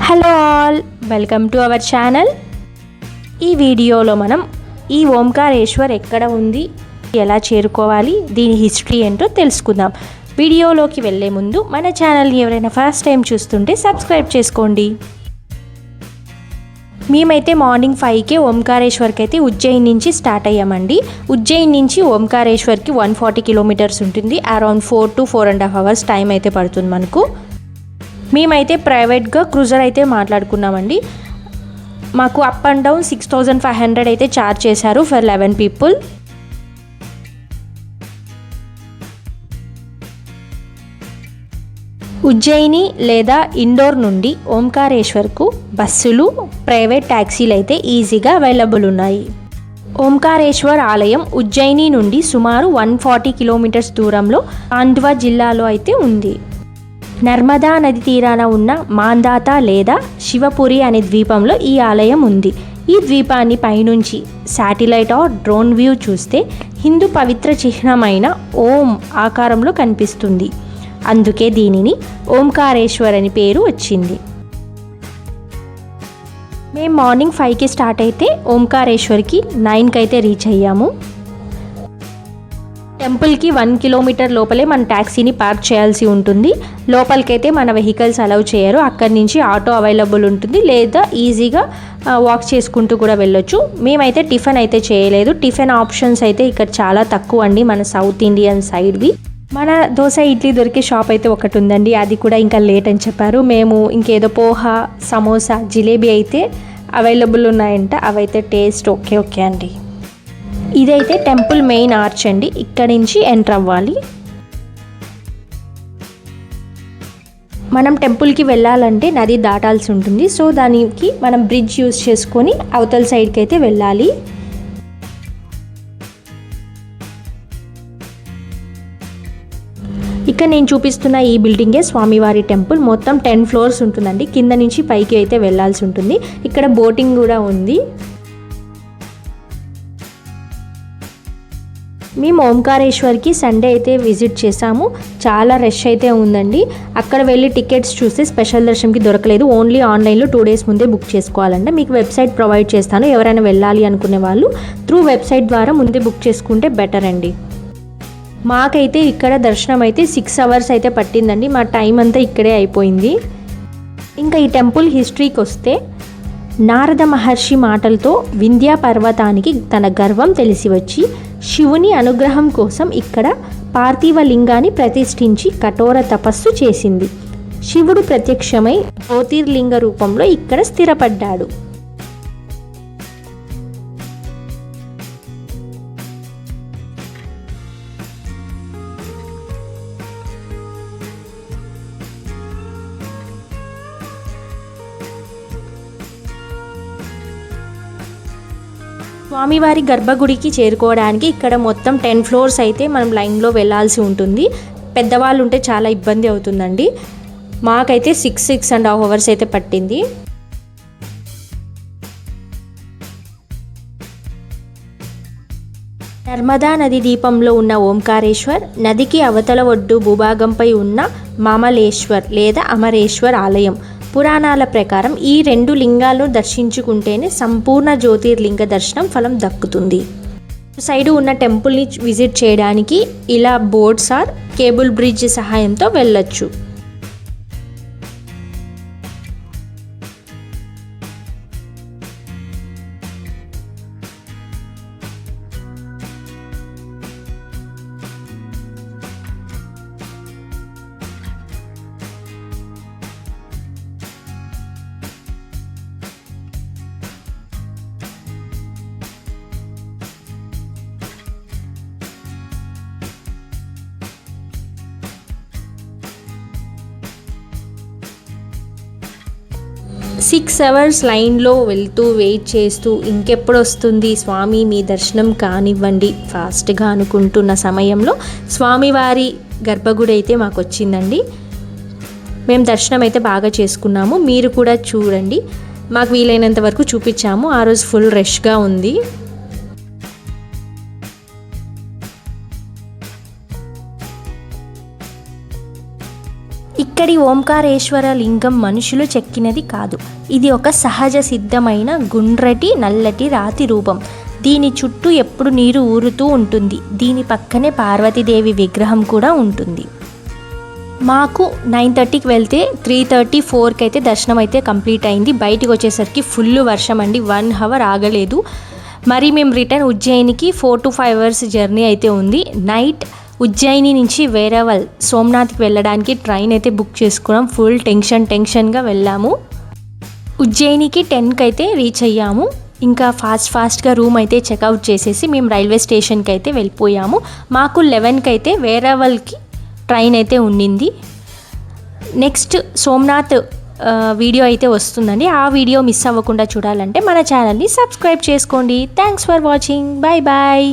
Hello all, welcome to our channel. ఈ వీడియోలో మనం ఈ ఓంకారేశ్వర్ ఎక్కడ ఉంది, ఎలా చేరుకోవాలి, దీని హిస్టరీ ఏంటో తెలుసుకుందాం. వీడియోలోకి వెళ్ళే ముందు మన ఛానల్ని ఎవరైనా ఫస్ట్ టైం చూస్తుంటే సబ్స్క్రైబ్ చేసుకోండి. మేమైతే మార్నింగ్ 5కే ఓంకారేశ్వర్కి అయితే ఉజ్జయిన్ నుంచి స్టార్ట్ అయ్యామండి. ఉజ్జయిన్ నుంచి ఓంకారేశ్వర్కి 140 కిలోమీటర్స్ ఉంటుంది. అరౌండ్ 4 to 4.5 hours టైం అయితే పడుతుంది మనకు. మేమైతే ప్రైవేట్గా క్రూజర్ అయితే మాట్లాడుకున్నామండి. మాకు అప్ అండ్ డౌన్ 6500 అయితే ఛార్జ్ చేశారు ఫర్ 11 people. ఉజ్జయిని లేదా ఇండోర్ నుండి ఓంకారేశ్వర్కు బస్సులు, ప్రైవేట్ ట్యాక్సీలు అయితే ఈజీగా అవైలబుల్ ఉన్నాయి. ఓంకారేశ్వర్ ఆలయం ఉజ్జయిని నుండి సుమారు 140 కిలోమీటర్స్ దూరంలో ఖాండ్వా జిల్లాలో అయితే ఉంది. నర్మదా నది తీరాన ఉన్న మాందాత లేదా శివపురి అనే ద్వీపంలో ఈ ఆలయం ఉంది. ఈ ద్వీపాన్ని పైనుంచి శాటిలైట్ ఆర్ డ్రోన్ వ్యూ చూస్తే హిందూ పవిత్ర చిహ్నమైన ఓం ఆకారంలో కనిపిస్తుంది. అందుకే దీనిని ఓంకారేశ్వర్ అని పేరు వచ్చింది. మేము మార్నింగ్ 5కి స్టార్ట్ అయితే ఓంకారేశ్వర్కి 9కి అయితే రీచ్ అయ్యాము. టెంపుల్కి 1 కిలోమీటర్ లోపలే మన ట్యాక్సీని పార్క్ చేయాల్సి ఉంటుంది. లోపలికైతే మన వెహికల్స్ అలౌ చేయరు. అక్కడి నుంచి ఆటో అవైలబుల్ ఉంటుంది, లేదా ఈజీగా వాక్ చేసుకుంటూ కూడా వెళ్ళొచ్చు. మేమైతే టిఫిన్ అయితే చేయలేదు. టిఫిన్ ఆప్షన్స్ అయితే ఇక్కడ చాలా తక్కువ అండి, మన సౌత్ ఇండియన్ సైడ్వి. మన దోశ ఇడ్లీ దొరికే షాప్ అయితే ఒకటి ఉందండి, అది కూడా ఇంకా లేట్ అని చెప్పారు. మేము ఇంకేదో పోహా, సమోసా, జిలేబీ అయితే అవైలబుల్ ఉన్నాయంట. అవైతే టేస్ట్ ఓకే అండి. ఇదైతే టెంపుల్ మెయిన్ ఆర్చ్ అండి, ఇక్కడి నుంచి ఎంటర్ అవ్వాలి. మనం టెంపుల్కి వెళ్ళాలంటే నది దాటాల్సి ఉంటుంది. సో దానికి మనం బ్రిడ్జ్ యూజ్ చేసుకొని అవతల సైడ్కి అయితే వెళ్ళాలి. ఇక్కడ నేను చూపిస్తున్న ఈ బిల్డింగే స్వామివారి టెంపుల్. మొత్తం 10 floors ఉంటుందండి. కింద నుంచి పైకి అయితే వెళ్ళాల్సి ఉంటుంది. ఇక్కడ బోటింగ్ కూడా ఉంది. మేము ఓంకారేశ్వర్కి సండే అయితే విజిట్ చేసాము. చాలా రష్ అయితే ఉందండి. అక్కడ వెళ్ళి టికెట్స్ చూస్తే స్పెషల్ దర్శనంకి దొరకలేదు. ఓన్లీ ఆన్లైన్లో 2 days ముందే బుక్ చేసుకోవాలంటే మీకు వెబ్సైట్ ప్రొవైడ్ చేస్తాను. ఎవరైనా వెళ్ళాలి అనుకునే వాళ్ళు త్రూ వెబ్సైట్ ద్వారా ముందే బుక్ చేసుకుంటే బెటర్ అండి. మాకైతే ఇక్కడ దర్శనం అయితే 6 hours అయితే పట్టిందండి. మా టైం అంతా ఇక్కడే అయిపోయింది. ఇంకా ఈ టెంపుల్ హిస్టరీకి వస్తే, నారద మహర్షి మాటలతో వింధ్యా పర్వతానికి తన గర్వం తెలిసి వచ్చి శివుని అనుగ్రహం కోసం ఇక్కడ పార్థివ లింగాన్ని ప్రతిష్ఠించి కఠోర తపస్సు చేసింది. శివుడు ప్రత్యక్షమై జ్యోతిర్లింగ రూపంలో ఇక్కడ స్థిరపడ్డాడు. స్వామివారి గర్భగుడికి చేరుకోవడానికి ఇక్కడ మొత్తం 10 floors అయితే మనం లైన్లో వెళ్ళాల్సి ఉంటుంది. పెద్దవాళ్ళు ఉంటే చాలా ఇబ్బంది అవుతుందండి. మాకైతే 6.5 hours అయితే పట్టింది. నర్మదా నది దీపంలో ఉన్న ఓంకారేశ్వర్, నదికి అవతల ఒడ్డు భూభాగంపై ఉన్న మామలేశ్వర్ లేదా అమరేశ్వర్ ఆలయం. పురాణాల ప్రకారం ఈ 2 లింగాలను దర్శించుకుంటేనే సంపూర్ణ జ్యోతిర్లింగ దర్శనం ఫలం దక్కుతుంది. సైడు ఉన్న టెంపుల్ని విజిట్ చేయడానికి ఇలా బోట్స్ ఆర్ కేబుల్ బ్రిడ్జ్ సహాయంతో వెళ్ళొచ్చు. సిక్స్ అవర్స్ లైన్లో వెళ్తూ వెయిట్ చేస్తూ ఇంకెప్పుడు వస్తుంది స్వామి మీ దర్శనం కానివ్వండి ఫాస్ట్గా అనుకుంటున్న సమయంలో స్వామివారి గర్భగుడి అయితే మాకు వచ్చిందండి. మేము దర్శనం అయితే బాగా చేసుకున్నాము. మీరు కూడా చూడండి. మాకు వీలైనంత వరకు చూపించాము. ఆ రోజు ఫుల్ రష్గా ఉంది. ఇక్కడి ఓంకారేశ్వర లింగం మనుషులు చెక్కినది కాదు. ఇది ఒక సహజ సిద్ధమైన గుండ్రటి నల్లటి రాతి రూపం. దీని చుట్టూ ఎప్పుడు నీరు ఊరుతూ ఉంటుంది. దీని పక్కనే పార్వతీదేవి విగ్రహం కూడా ఉంటుంది. మాకు 9:30కి వెళ్తే 3:30, 4కి అయితే దర్శనం అయితే కంప్లీట్ అయింది. బయటికి వచ్చేసరికి ఫుల్ వర్షం అండి. 1 అవర్ ఆగలేదు. మరి మేము రిటర్న్ ఉజ్జయినికి 4 to 5 అవర్స్ జర్నీ అయితే ఉంది. నైట్ ఉజ్జయిని నుంచి వేరేవల్ సోమనాథ్కి వెళ్ళడానికి ట్రైన్ అయితే బుక్ చేసుకున్నాం. ఫుల్ టెన్షన్గా వెళ్ళాము. ఉజ్జయినికి 10కి అయితే రీచ్ అయ్యాము. ఇంకా ఫాస్ట్గా రూమ్ అయితే చెక్అవుట్ చేసేసి మేము రైల్వే స్టేషన్కి అయితే వెళ్ళిపోయాము. మాకు 11కి అయితే వేరేవల్కి ట్రైన్ అయితే ఉండింది. నెక్స్ట్ సోమనాథ్ వీడియో అయితే వస్తుందండి. ఆ వీడియో మిస్ అవ్వకుండా చూడాలంటే మన ఛానల్ని సబ్స్క్రైబ్ చేసుకోండి. Thanks for watching. Bye bye.